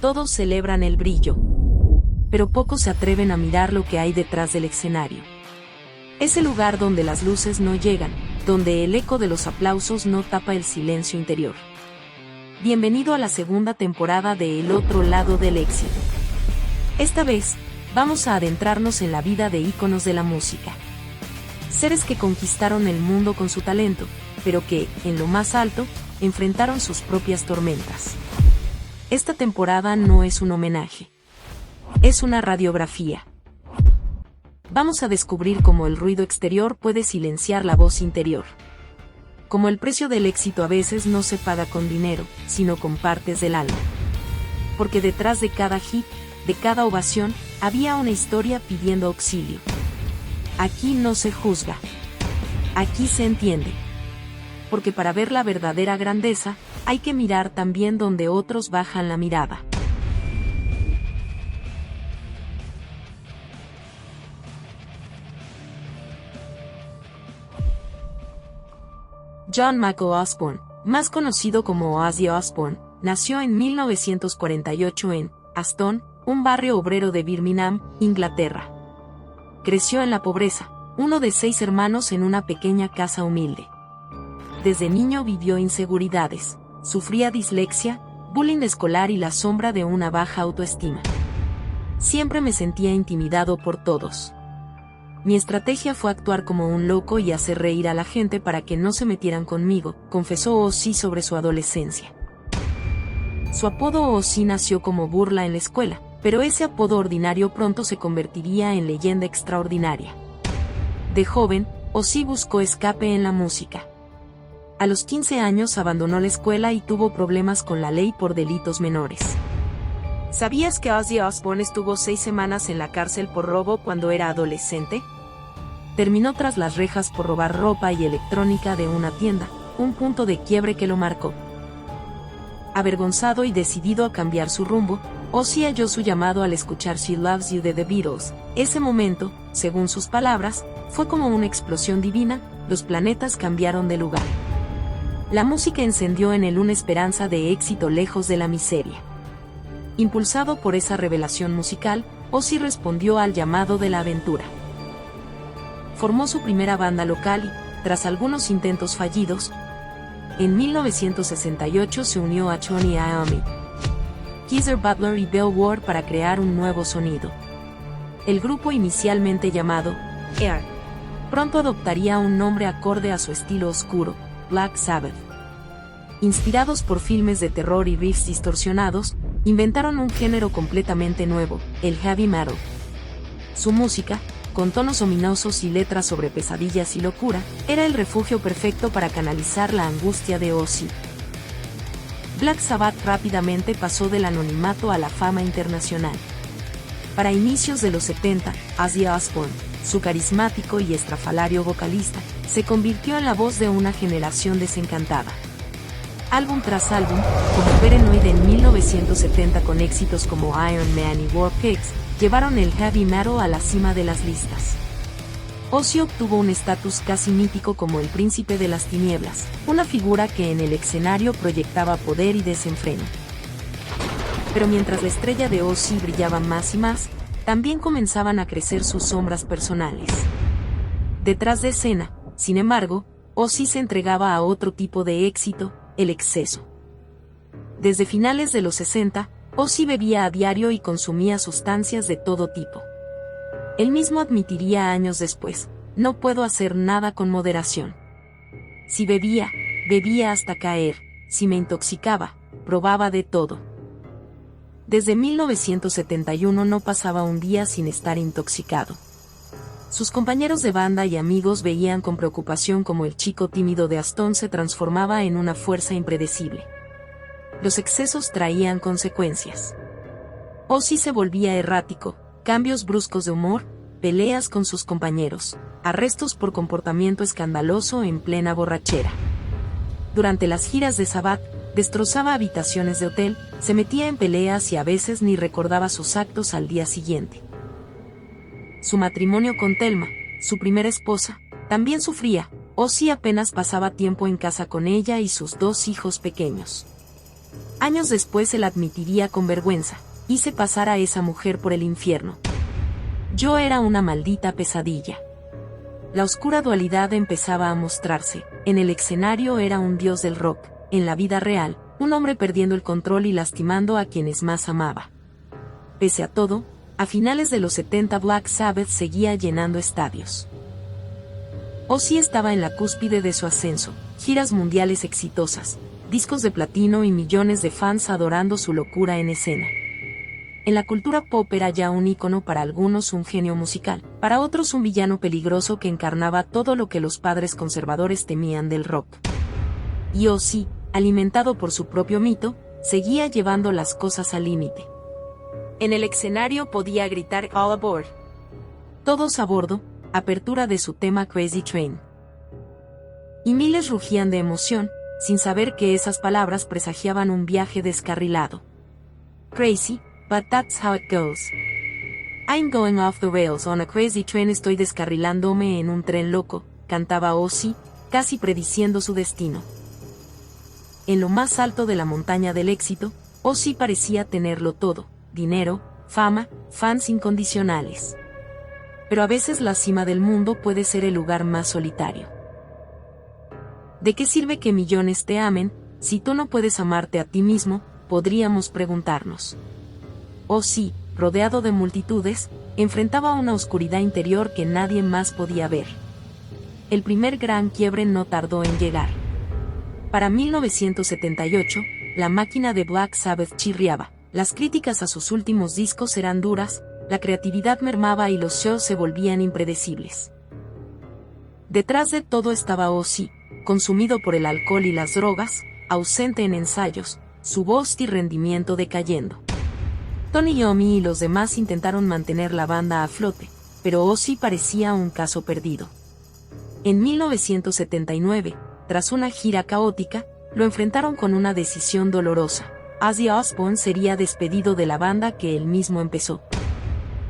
Todos celebran el brillo, pero pocos se atreven a mirar lo que hay detrás del escenario. Es el lugar donde las luces no llegan, donde el eco de los aplausos no tapa el silencio interior. Bienvenido a la segunda temporada de El otro lado del éxito. Esta vez, vamos a adentrarnos en la vida de íconos de la música. Seres que conquistaron el mundo con su talento, pero que, en lo más alto, enfrentaron sus propias tormentas. Esta temporada no es un homenaje. Es una radiografía. Vamos a descubrir cómo el ruido exterior puede silenciar la voz interior. Cómo el precio del éxito a veces no se paga con dinero, sino con partes del alma. Porque detrás de cada hit, de cada ovación, había una historia pidiendo auxilio. Aquí no se juzga. Aquí se entiende. Porque para ver la verdadera grandeza, hay que mirar también donde otros bajan la mirada. John Michael Osborne, más conocido como Ozzy Osbourne, nació en 1948 en Aston, un barrio obrero de Birmingham, Inglaterra. Creció en la pobreza, uno de 6 hermanos en una pequeña casa humilde. Desde niño vivió inseguridades, sufría dislexia, bullying escolar y la sombra de una baja autoestima. Siempre me sentía intimidado por todos. Mi estrategia fue actuar como un loco y hacer reír a la gente para que no se metieran conmigo, confesó Ozzy sobre su adolescencia. Su apodo Ozzy nació como burla en la escuela, pero ese apodo ordinario pronto se convertiría en leyenda extraordinaria. De joven, Ozzy buscó escape en la música. A los 15 años abandonó la escuela y tuvo problemas con la ley por delitos menores. ¿Sabías que Ozzy Osbourne estuvo 6 semanas en la cárcel por robo cuando era adolescente? Terminó tras las rejas por robar ropa y electrónica de una tienda, un punto de quiebre que lo marcó. Avergonzado y decidido a cambiar su rumbo, Ozzy halló su llamado al escuchar She Loves You de The Beatles. Ese momento, según sus palabras, fue como una explosión divina, los planetas cambiaron de lugar. La música encendió en él una esperanza de éxito lejos de la miseria. Impulsado por esa revelación musical, Ozzy respondió al llamado de la aventura. Formó su primera banda local y, tras algunos intentos fallidos, en 1968 se unió a Tony Iommi, Geezer Butler y Bill Ward para crear un nuevo sonido. El grupo, inicialmente llamado Air, pronto adoptaría un nombre acorde a su estilo oscuro, Black Sabbath. Inspirados por filmes de terror y riffs distorsionados, inventaron un género completamente nuevo, el heavy metal. Su música, con tonos ominosos y letras sobre pesadillas y locura, era el refugio perfecto para canalizar la angustia de Ozzy. Black Sabbath rápidamente pasó del anonimato a la fama internacional. Para inicios de los 70, Ozzy Osbourne, su carismático y estrafalario vocalista, se convirtió en la voz de una generación desencantada. Álbum tras álbum, como Paranoid en 1970 con éxitos como Iron Man y War Pigs, llevaron el heavy metal a la cima de las listas. Ozzy obtuvo un estatus casi mítico como el príncipe de las tinieblas, una figura que en el escenario proyectaba poder y desenfreno. Pero mientras la estrella de Ozzy brillaba más y más, también comenzaban a crecer sus sombras personales. Detrás de escena, sin embargo, Ozzy se entregaba a otro tipo de éxito, el exceso. Desde finales de los 60, Ozzy bebía a diario y consumía sustancias de todo tipo. Él mismo admitiría años después, no puedo hacer nada con moderación. Si bebía, bebía hasta caer, si me intoxicaba, probaba de todo. Desde 1971 no pasaba un día sin estar intoxicado. Sus compañeros de banda y amigos veían con preocupación cómo el chico tímido de Aston se transformaba en una fuerza impredecible. Los excesos traían consecuencias. Ozzy se volvía errático, cambios bruscos de humor, peleas con sus compañeros, arrestos por comportamiento escandaloso en plena borrachera. Durante las giras de Sabbath, destrozaba habitaciones de hotel, se metía en peleas y a veces ni recordaba sus actos al día siguiente. Su matrimonio con Thelma, su primera esposa, también sufría. Ozzy apenas pasaba tiempo en casa con ella y sus 2 hijos pequeños. Años después él admitiría con vergüenza: hice pasar a esa mujer por el infierno. Yo era una maldita pesadilla. La oscura dualidad empezaba a mostrarse. En el escenario era un dios del rock, en la vida real, un hombre perdiendo el control y lastimando a quienes más amaba. Pese a todo, a finales de los 70 Black Sabbath seguía llenando estadios. Ozzy estaba en la cúspide de su ascenso, giras mundiales exitosas, discos de platino y millones de fans adorando su locura en escena. En la cultura pop era ya un ícono, para algunos un genio musical, para otros un villano peligroso que encarnaba todo lo que los padres conservadores temían del rock. Y Ozzy, alimentado por su propio mito, seguía llevando las cosas al límite. En el escenario podía gritar "All aboard". Todos a bordo, apertura de su tema Crazy Train. Y miles rugían de emoción, sin saber que esas palabras presagiaban un viaje descarrilado. Crazy, but that's how it goes. I'm going off the rails on a crazy train. Estoy descarrilándome en un tren loco, cantaba Ozzy, casi prediciendo su destino. En lo más alto de la montaña del éxito, Ozzy parecía tenerlo todo: dinero, fama, fans incondicionales. Pero a veces la cima del mundo puede ser el lugar más solitario. ¿De qué sirve que millones te amen, si tú no puedes amarte a ti mismo?, podríamos preguntarnos. Ozzy, rodeado de multitudes, enfrentaba una oscuridad interior que nadie más podía ver. El primer gran quiebre no tardó en llegar. Para 1978, la máquina de Black Sabbath chirriaba, las críticas a sus últimos discos eran duras, la creatividad mermaba y los shows se volvían impredecibles. Detrás de todo estaba Ozzy, consumido por el alcohol y las drogas, ausente en ensayos, su voz y rendimiento decayendo. Tony Iommi y los demás intentaron mantener la banda a flote, pero Ozzy parecía un caso perdido. En 1979, tras una gira caótica, lo enfrentaron con una decisión dolorosa: Ozzy Osbourne sería despedido de la banda que él mismo empezó.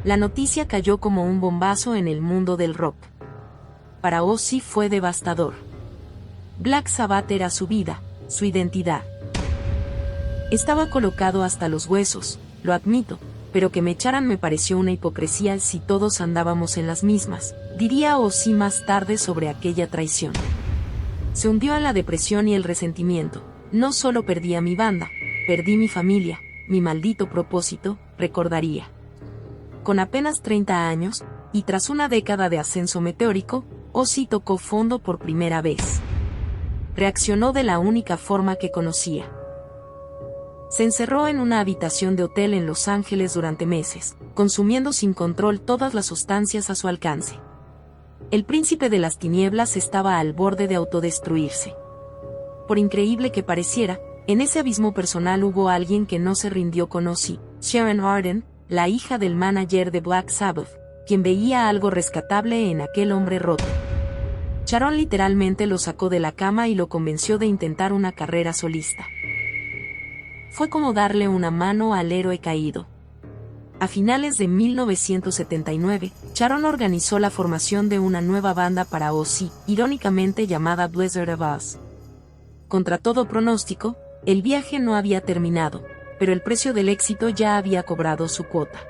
La noticia cayó como un bombazo en el mundo del rock. Para Ozzy fue devastador. Black Sabbath era su vida, su identidad. Estaba colocado hasta los huesos, lo admito, pero que me echaran me pareció una hipocresía si todos andábamos en las mismas, diría Ozzy más tarde sobre aquella traición. Se hundió en la depresión y el resentimiento. No solo perdí a mi banda, perdí mi familia, mi maldito propósito, recordaría. Con apenas 30 años, y tras una década de ascenso meteórico, Ozzy tocó fondo por primera vez. Reaccionó de la única forma que conocía. Se encerró en una habitación de hotel en Los Ángeles durante meses, consumiendo sin control todas las sustancias a su alcance. El príncipe de las tinieblas estaba al borde de autodestruirse. Por increíble que pareciera, en ese abismo personal hubo alguien que no se rindió con Ozzy: Sharon Arden, la hija del manager de Black Sabbath, quien veía algo rescatable en aquel hombre roto. Sharon literalmente lo sacó de la cama y lo convenció de intentar una carrera solista. Fue como darle una mano al héroe caído. A finales de 1979, Sharon organizó la formación de una nueva banda para Ozzy, irónicamente llamada Blizzard of Ozz. Contra todo pronóstico, el viaje no había terminado, pero el precio del éxito ya había cobrado su cuota.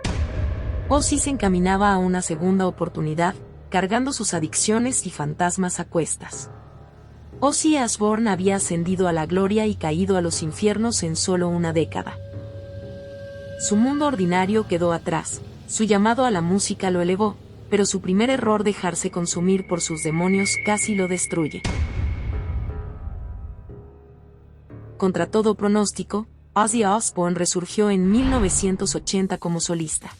Ozzy se encaminaba a una segunda oportunidad, cargando sus adicciones y fantasmas a cuestas. Ozzy Osbourne había ascendido a la gloria y caído a los infiernos en solo una década. Su mundo ordinario quedó atrás, su llamado a la música lo elevó, pero su primer error, dejarse consumir por sus demonios, casi lo destruye. Contra todo pronóstico, Ozzy Osbourne resurgió en 1980 como solista.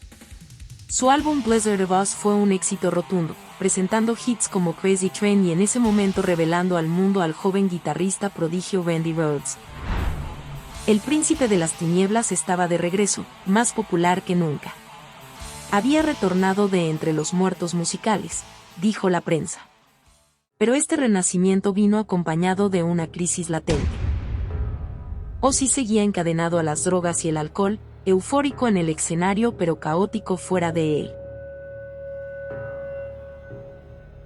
Su álbum Blizzard of Ozz fue un éxito rotundo, presentando hits como Crazy Train y en ese momento revelando al mundo al joven guitarrista prodigio Randy Rhoads. El príncipe de las tinieblas estaba de regreso, más popular que nunca. Había retornado de entre los muertos musicales, dijo la prensa. Pero este renacimiento vino acompañado de una crisis latente. Ozzy seguía encadenado a las drogas y el alcohol, eufórico en el escenario pero caótico fuera de él.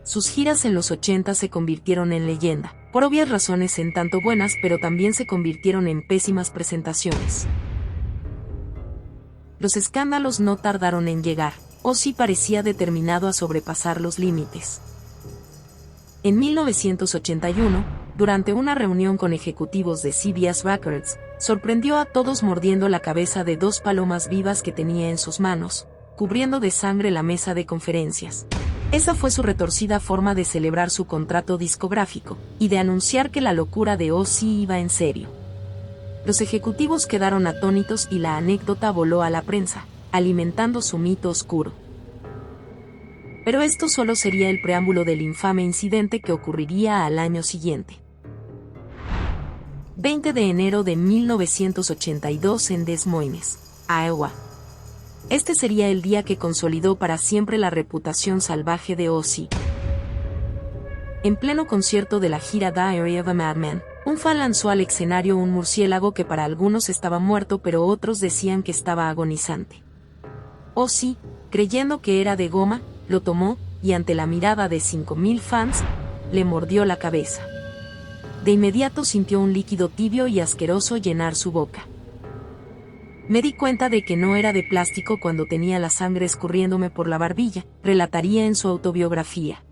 Sus giras en los 80 se convirtieron en leyenda, por obvias razones en tanto buenas, pero también se convirtieron en pésimas presentaciones. Los escándalos no tardaron en llegar. Ozzy parecía determinado a sobrepasar los límites. En 1981, durante una reunión con ejecutivos de CBS Records, sorprendió a todos mordiendo la cabeza de 2 palomas vivas que tenía en sus manos, cubriendo de sangre la mesa de conferencias. Esa fue su retorcida forma de celebrar su contrato discográfico, y de anunciar que la locura de Ozzy iba en serio. Los ejecutivos quedaron atónitos y la anécdota voló a la prensa, alimentando su mito oscuro. Pero esto solo sería el preámbulo del infame incidente que ocurriría al año siguiente. 20 de enero de 1982 en Des Moines, Iowa. Este sería el día que consolidó para siempre la reputación salvaje de Ozzy. En pleno concierto de la gira Diary of a Madman, un fan lanzó al escenario un murciélago que para algunos estaba muerto, pero otros decían que estaba agonizante. Ozzy, creyendo que era de goma, lo tomó, y ante la mirada de 5,000 fans, le mordió la cabeza. De inmediato sintió un líquido tibio y asqueroso llenar su boca. Me di cuenta de que no era de plástico cuando tenía la sangre escurriéndome por la barbilla, relataría en su autobiografía.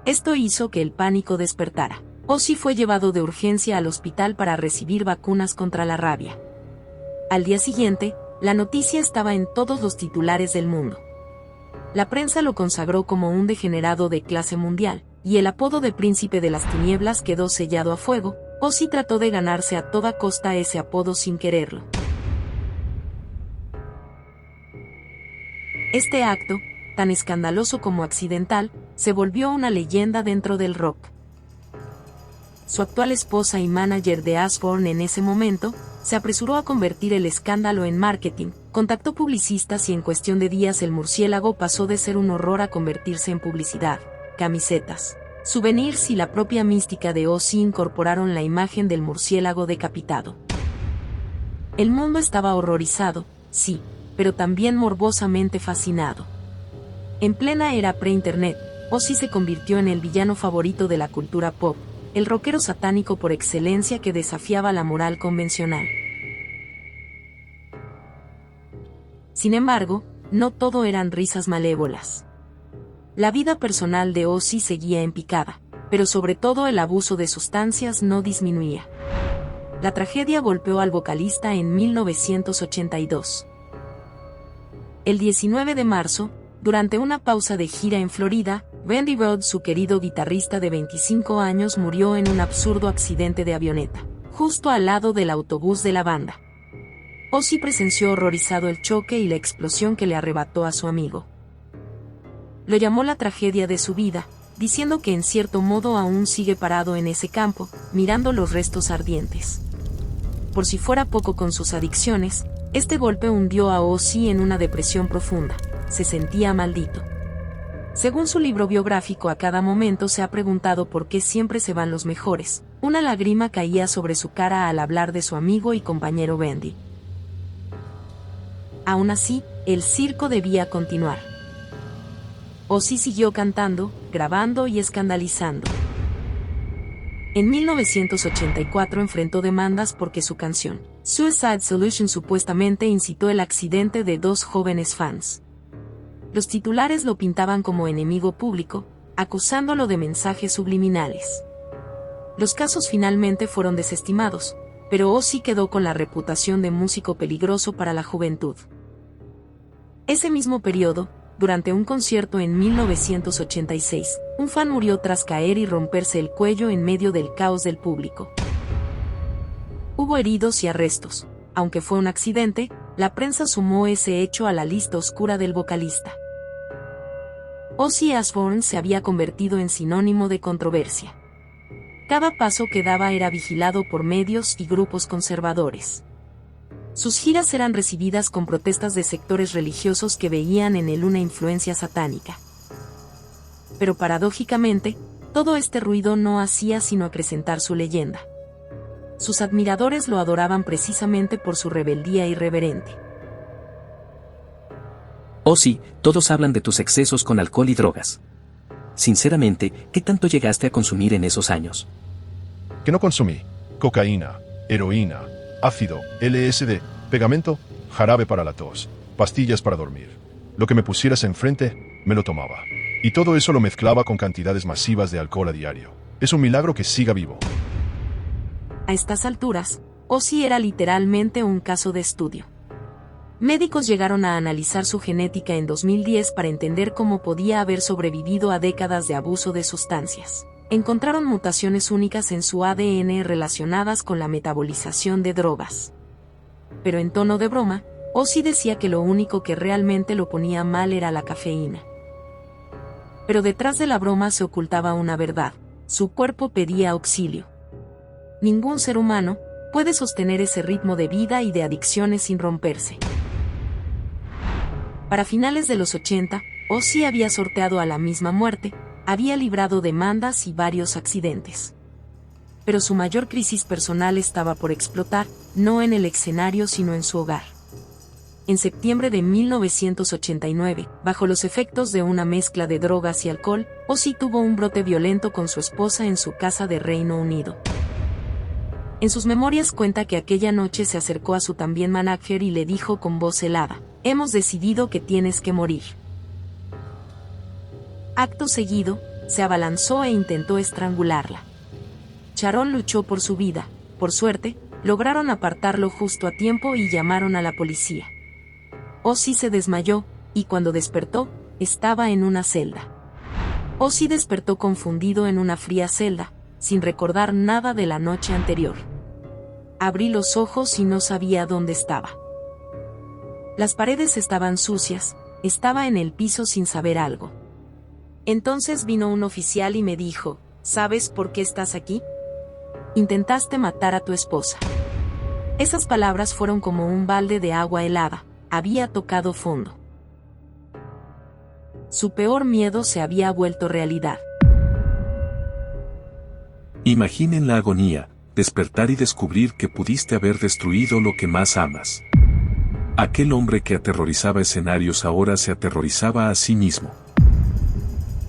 Esto hizo que el pánico despertara. Ozzy fue llevado de urgencia al hospital para recibir vacunas contra la rabia. Al día siguiente, la noticia estaba en todos los titulares del mundo. La prensa lo consagró como un degenerado de clase mundial, y el apodo de Príncipe de las Tinieblas quedó sellado a fuego. Ozzy trató de ganarse a toda costa ese apodo sin quererlo. Este acto, tan escandaloso como accidental, se volvió una leyenda dentro del rock. Su actual esposa y manager de Osbourne en ese momento, se apresuró a convertir el escándalo en marketing, contactó publicistas y en cuestión de días el murciélago pasó de ser un horror a convertirse en publicidad, camisetas, souvenirs y la propia mística de Ozzy incorporaron la imagen del murciélago decapitado. El mundo estaba horrorizado, sí, pero también morbosamente fascinado. En plena era pre-internet, Ozzy se convirtió en el villano favorito de la cultura pop, el rockero satánico por excelencia que desafiaba la moral convencional. Sin embargo, no todo eran risas malévolas. La vida personal de Ozzy seguía en picada, pero sobre todo el abuso de sustancias no disminuía. La tragedia golpeó al vocalista en 1982. El 19 de marzo, durante una pausa de gira en Florida, Randy Rhoads, su querido guitarrista de 25 años, murió en un absurdo accidente de avioneta, justo al lado del autobús de la banda. Ozzy presenció horrorizado el choque y la explosión que le arrebató a su amigo. Lo llamó la tragedia de su vida, diciendo que en cierto modo aún sigue parado en ese campo, mirando los restos ardientes. Por si fuera poco con sus adicciones, este golpe hundió a Ozzy en una depresión profunda. Se sentía maldito. Según su libro biográfico, a cada momento se ha preguntado por qué siempre se van los mejores. Una lágrima caía sobre su cara al hablar de su amigo y compañero Randy. Aún así, el circo debía continuar. Ozzy siguió cantando, grabando y escandalizando. En 1984 enfrentó demandas porque su canción, Suicide Solution, supuestamente incitó el accidente de 2 jóvenes fans. Los titulares lo pintaban como enemigo público, acusándolo de mensajes subliminales. Los casos finalmente fueron desestimados, pero Ozzy quedó con la reputación de músico peligroso para la juventud. Ese mismo periodo, durante un concierto en 1986, un fan murió tras caer y romperse el cuello en medio del caos del público. Hubo heridos y arrestos. Aunque fue un accidente, la prensa sumó ese hecho a la lista oscura del vocalista. Ozzy Osbourne se había convertido en sinónimo de controversia. Cada paso que daba era vigilado por medios y grupos conservadores. Sus giras eran recibidas con protestas de sectores religiosos que veían en él una influencia satánica. Pero paradójicamente, todo este ruido no hacía sino acrecentar su leyenda. Sus admiradores lo adoraban precisamente por su rebeldía irreverente. Ozzy, todos hablan de tus excesos con alcohol y drogas. Sinceramente, ¿qué tanto llegaste a consumir en esos años? que no consumí cocaína, heroína, ácido, LSD, pegamento, jarabe para la tos, pastillas para dormir. Lo que me pusieras enfrente, me lo tomaba. Y todo eso lo mezclaba con cantidades masivas de alcohol a diario. Es un milagro que siga vivo. A estas alturas, Ozzy era literalmente un caso de estudio. Médicos llegaron a analizar su genética en 2010 para entender cómo podía haber sobrevivido a décadas de abuso de sustancias. Encontraron mutaciones únicas en su ADN relacionadas con la metabolización de drogas. Pero en tono de broma, Ozzy decía que lo único que realmente lo ponía mal era la cafeína. Pero detrás de la broma se ocultaba una verdad: su cuerpo pedía auxilio. Ningún ser humano puede sostener ese ritmo de vida y de adicciones sin romperse. Para finales de los 80, Ozzy había sorteado a la misma muerte, había librado demandas y varios accidentes. Pero su mayor crisis personal estaba por explotar, no en el escenario sino en su hogar. En septiembre de 1989, bajo los efectos de una mezcla de drogas y alcohol, Ozzy tuvo un brote violento con su esposa en su casa de Reino Unido. En sus memorias cuenta que aquella noche se acercó a su también manager y le dijo con voz helada: «Hemos decidido que tienes que morir». Acto seguido, se abalanzó e intentó estrangularla. Sharon luchó por su vida. Por suerte, lograron apartarlo justo a tiempo y llamaron a la policía. Ozzy se desmayó, y cuando despertó, estaba en una celda. Ozzy despertó confundido en una fría celda, sin recordar nada de la noche anterior. Abrí los ojos y no sabía dónde estaba. Las paredes estaban sucias, estaba en el piso sin saber algo. Entonces vino un oficial y me dijo: ¿sabes por qué estás aquí? Intentaste matar a tu esposa. Esas palabras fueron como un balde de agua helada, había tocado fondo. Su peor miedo se había vuelto realidad. Imaginen la agonía, despertar y descubrir que pudiste haber destruido lo que más amas. Aquel hombre que aterrorizaba escenarios ahora se aterrorizaba a sí mismo.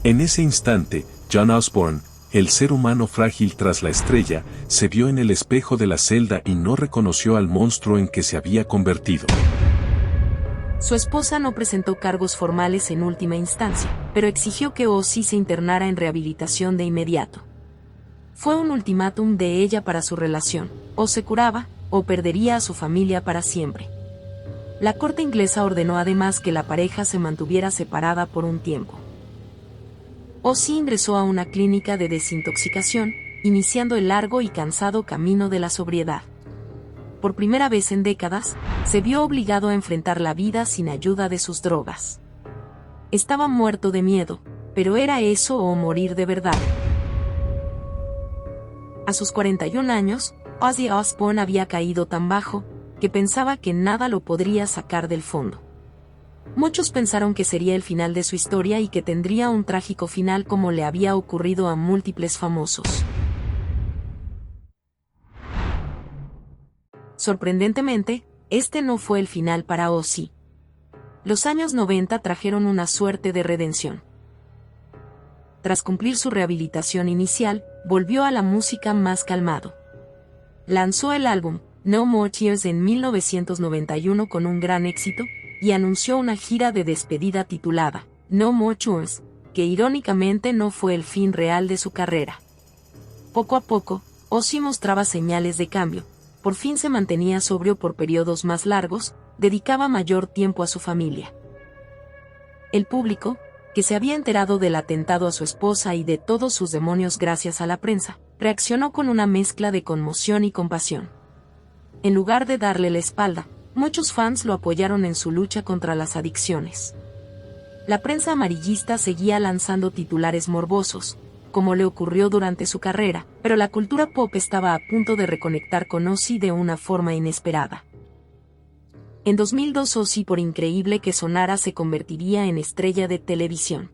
En ese instante, John Osborne, el ser humano frágil tras la estrella, se vio en el espejo de la celda y no reconoció al monstruo en que se había convertido. Su esposa no presentó cargos formales en última instancia, pero exigió que Ozzy se internara en rehabilitación de inmediato. Fue un ultimátum de ella para su relación: o se curaba, o perdería a su familia para siempre. La corte inglesa ordenó además que la pareja se mantuviera separada por un tiempo. Ozzy ingresó a una clínica de desintoxicación, iniciando el largo y cansado camino de la sobriedad. Por primera vez en décadas, se vio obligado a enfrentar la vida sin ayuda de sus drogas. Estaba muerto de miedo, pero era eso o morir de verdad. A sus 41 años, Ozzy Osbourne había caído tan bajo, que pensaba que nada lo podría sacar del fondo. Muchos pensaron que sería el final de su historia y que tendría un trágico final como le había ocurrido a múltiples famosos. Sorprendentemente, este no fue el final para Ozzy. Los años 90 trajeron una suerte de redención. Tras cumplir su rehabilitación inicial, volvió a la música más calmado. Lanzó el álbum No More Tears en 1991 con un gran éxito, y anunció una gira de despedida titulada No More Tours, que irónicamente no fue el fin real de su carrera. Poco a poco, Ozzy mostraba señales de cambio. Por fin se mantenía sobrio por periodos más largos, dedicaba mayor tiempo a su familia. El público, que se había enterado del atentado a su esposa y de todos sus demonios gracias a la prensa, reaccionó con una mezcla de conmoción y compasión. En lugar de darle la espalda, muchos fans lo apoyaron en su lucha contra las adicciones. La prensa amarillista seguía lanzando titulares morbosos, como le ocurrió durante su carrera, pero la cultura pop estaba a punto de reconectar con Ozzy de una forma inesperada. En 2002 Ozzy, por increíble que sonara, se convertiría en estrella de televisión.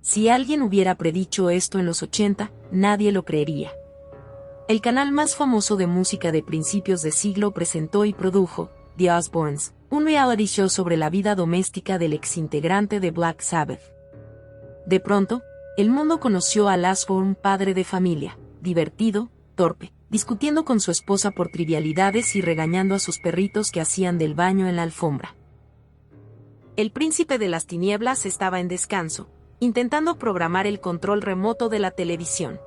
Si alguien hubiera predicho esto en los 80, nadie lo creería. El canal más famoso de música de principios de siglo presentó y produjo The Osbournes, un reality show sobre la vida doméstica del exintegrante de Black Sabbath. De pronto, el mundo conoció al Osbourne padre de familia, divertido, torpe, discutiendo con su esposa por trivialidades y regañando a sus perritos que hacían del baño en la alfombra. El príncipe de las tinieblas estaba en descanso, intentando programar el control remoto de la televisión.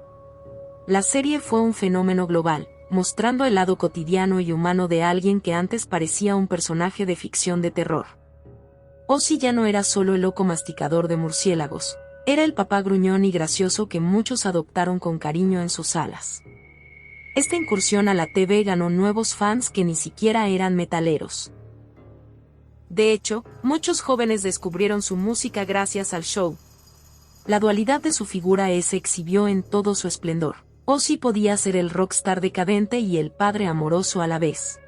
La serie fue un fenómeno global, mostrando el lado cotidiano y humano de alguien que antes parecía un personaje de ficción de terror. Ozzy ya no era solo el loco masticador de murciélagos, era el papá gruñón y gracioso que muchos adoptaron con cariño en sus salas. Esta incursión a la TV ganó nuevos fans que ni siquiera eran metaleros. De hecho, muchos jóvenes descubrieron su música gracias al show. La dualidad de su figura se exhibió en todo su esplendor. Ozzy podía ser el rockstar decadente y el padre amoroso a la vez.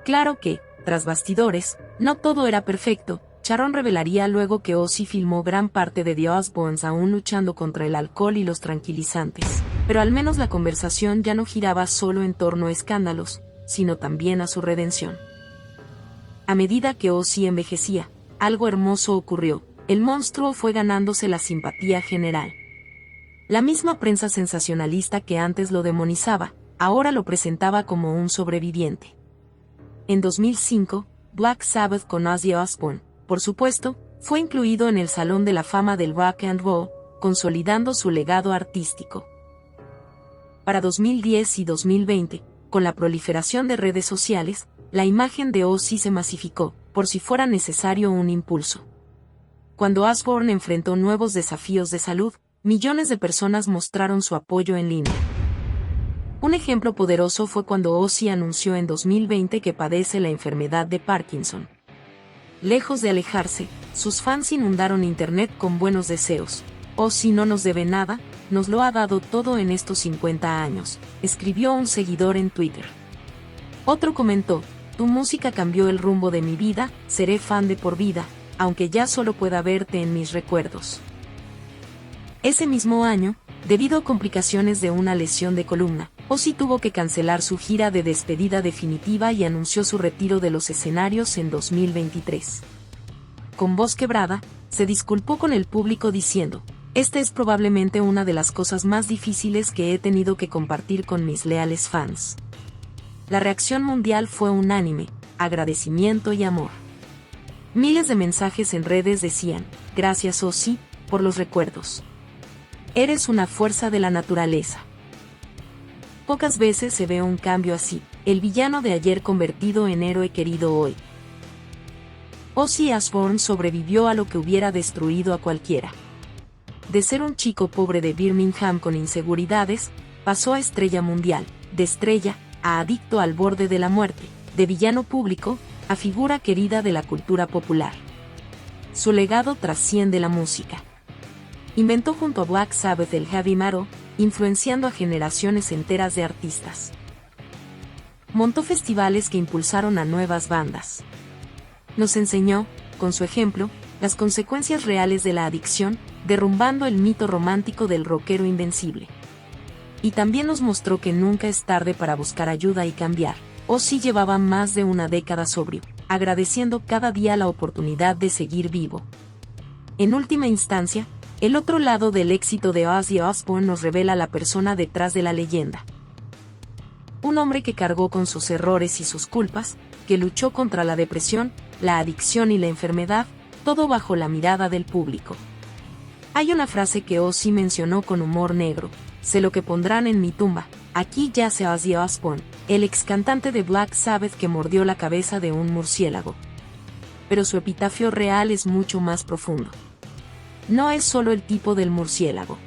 Claro que, tras bastidores, no todo era perfecto. Sharon revelaría luego que Ozzy filmó gran parte de The Osbournes aún luchando contra el alcohol y los tranquilizantes, pero al menos la conversación ya no giraba solo en torno a escándalos, sino también a su redención. A medida que Ozzy envejecía, algo hermoso ocurrió, el monstruo fue ganándose la simpatía general. La misma prensa sensacionalista que antes lo demonizaba, ahora lo presentaba como un sobreviviente. En 2005, Black Sabbath con Ozzy Osbourne, por supuesto, fue incluido en el Salón de la Fama del Rock and Roll, consolidando su legado artístico. Para 2010 y 2020, con la proliferación de redes sociales, la imagen de Ozzy se masificó, por si fuera necesario un impulso. Cuando Osbourne enfrentó nuevos desafíos de salud, millones de personas mostraron su apoyo en línea. Un ejemplo poderoso fue cuando Ozzy anunció en 2020 que padece la enfermedad de Parkinson. Lejos de alejarse, sus fans inundaron internet con buenos deseos. Ozzy no nos debe nada, nos lo ha dado todo en estos 50 años, escribió un seguidor en Twitter. Otro comentó, tu música cambió el rumbo de mi vida, seré fan de por vida, aunque ya solo pueda verte en mis recuerdos. Ese mismo año, debido a complicaciones de una lesión de columna, Ozzy tuvo que cancelar su gira de despedida definitiva y anunció su retiro de los escenarios en 2023. Con voz quebrada, se disculpó con el público diciendo, esta es probablemente una de las cosas más difíciles que he tenido que compartir con mis leales fans. La reacción mundial fue unánime, agradecimiento y amor. Miles de mensajes en redes decían, gracias Ozzy, por los recuerdos. Eres una fuerza de la naturaleza. Pocas veces se ve un cambio así, el villano de ayer convertido en héroe querido hoy. Ozzy Osbourne sobrevivió a lo que hubiera destruido a cualquiera. De ser un chico pobre de Birmingham con inseguridades, pasó a estrella mundial, de estrella, a adicto al borde de la muerte, de villano público, a figura querida de la cultura popular. Su legado trasciende la música. Inventó junto a Black Sabbath el heavy metal, influenciando a generaciones enteras de artistas. Montó festivales que impulsaron a nuevas bandas. Nos enseñó, con su ejemplo, las consecuencias reales de la adicción, derrumbando el mito romántico del rockero invencible. Y también nos mostró que nunca es tarde para buscar ayuda y cambiar. Ozzy llevaba más de una década sobrio, agradeciendo cada día la oportunidad de seguir vivo. En última instancia, el otro lado del éxito de Ozzy Osbourne nos revela la persona detrás de la leyenda. Un hombre que cargó con sus errores y sus culpas, que luchó contra la depresión, la adicción y la enfermedad, todo bajo la mirada del público. Hay una frase que Ozzy mencionó con humor negro, sé lo que pondrán en mi tumba, aquí yace Ozzy Osbourne, el ex cantante de Black Sabbath que mordió la cabeza de un murciélago. Pero su epitafio real es mucho más profundo. No es solo el tipo del murciélago.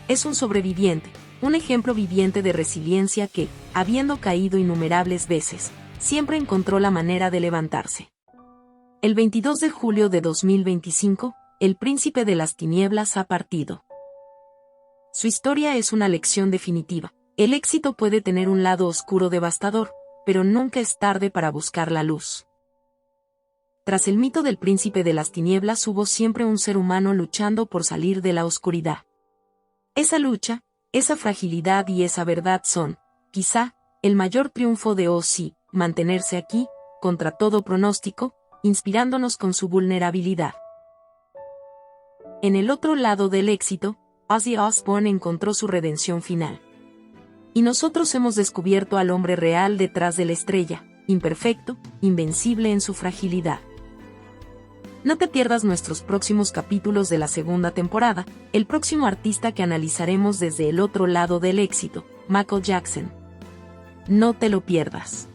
Es un sobreviviente, un ejemplo viviente de resiliencia que, habiendo caído innumerables veces, siempre encontró la manera de levantarse. El 22 de julio de 2025, el príncipe de las tinieblas ha partido. Su historia es una lección definitiva. El éxito puede tener un lado oscuro devastador, pero nunca es tarde para buscar la luz. Tras el mito del príncipe de las tinieblas hubo siempre un ser humano luchando por salir de la oscuridad. Esa lucha, esa fragilidad y esa verdad son, quizá, el mayor triunfo de Ozzy, mantenerse aquí, contra todo pronóstico, inspirándonos con su vulnerabilidad. En el otro lado del éxito, Ozzy Osbourne encontró su redención final. Y nosotros hemos descubierto al hombre real detrás de la estrella, imperfecto, invencible en su fragilidad. No te pierdas nuestros próximos capítulos de la segunda temporada, el próximo artista que analizaremos desde el otro lado del éxito, Michael Jackson. No te lo pierdas.